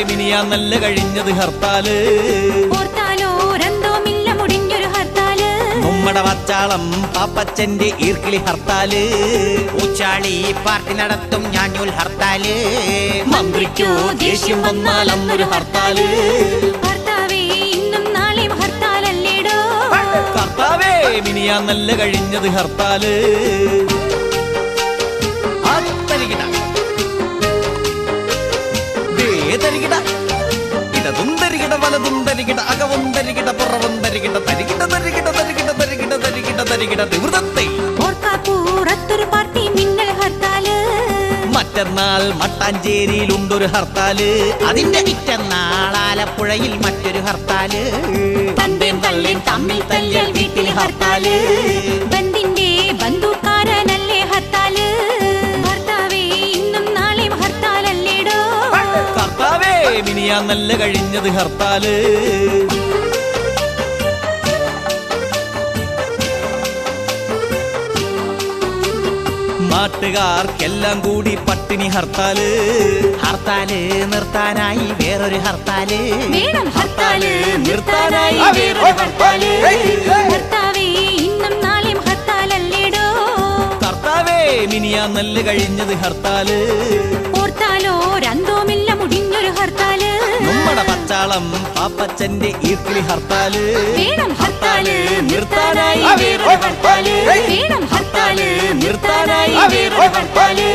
മിനിയാന്നല്ല കഴിഞ്ഞത് ഹർത്താല്. നമ്മുടെ വച്ചാളം പാപ്പച്ചന്റെ ഈർക്കിളി ഹർത്താല്. ഊച്ചാളി പാർട്ടി നടത്തും ഞാഞ്ഞൂൽ ഹർത്താല്. മന്ത്രിക്കോ ദേഷ്യം വന്നാൽ അന്നൊരു ഹർത്താല്. കർത്താവേ മിനിയാന്നല്ല കഴിഞ്ഞത് ഹർത്താല്. ഇടതും തരികിട വലതും തരികിട അകവും തരികിട പുറവും തരികിട തരികിട തരികിട തരികിട തരികിട തരികിട തരികിട തീവ്രത്തെ. മറ്റന്നാൾ മട്ടാഞ്ചേരിയിലുണ്ടൊരു ഹർത്താല്. അതിന്റെ പിറ്റന്നാൾ ആലപ്പുഴയിൽ മറ്റൊരു ഹർത്താല്. തന്തേം തള്ളേം തമ്മിൽ തല്ലിയാൽ വീട്ടിൽ ഹർത്താല്. ബന്ധിന്റെ ബന്ധുക്കാരനല്ലേ ഹർത്താല്. ഭർത്താവേ ഇന്നും നാളെയും ഹർത്താലല്ലേടോ. കർത്താവേ മിനിയാന്നല്ല കഴിഞ്ഞത് ഹർത്താല്. നാട്ടുകാർക്കെല്ലാം കൂടി പട്ടിണി ഹർത്താല്. ഹർത്താല് നിർത്താനായി വേറൊരു ഹർത്താല്. വേണം ഹർത്താല് നിർത്താനായി വേറൊരു ഹർത്താല്. ഭർത്താവേ ഇന്നും നാളെയും ഹർത്താലല്ലേടോ. കർത്താവേ മിനിയാന്നല്ല കഴിഞ്ഞത് ഹർത്താല്. ഓർത്താലോ രന്തോമില്ല മുടിഞ്ഞൊരു ഹർത്താല്. നമ്മുടെ പച്ചാളം പാപ്പച്ചന്റെ ഈർക്കിളി ഹർത്താല്. വേണം ഹർത്താല് നിർത്താനായി വേറൊരു ഹർത്താല്. വേണം ഹർത്താല് നിർത്താനായി വേറൊരു ഹർത്താല്.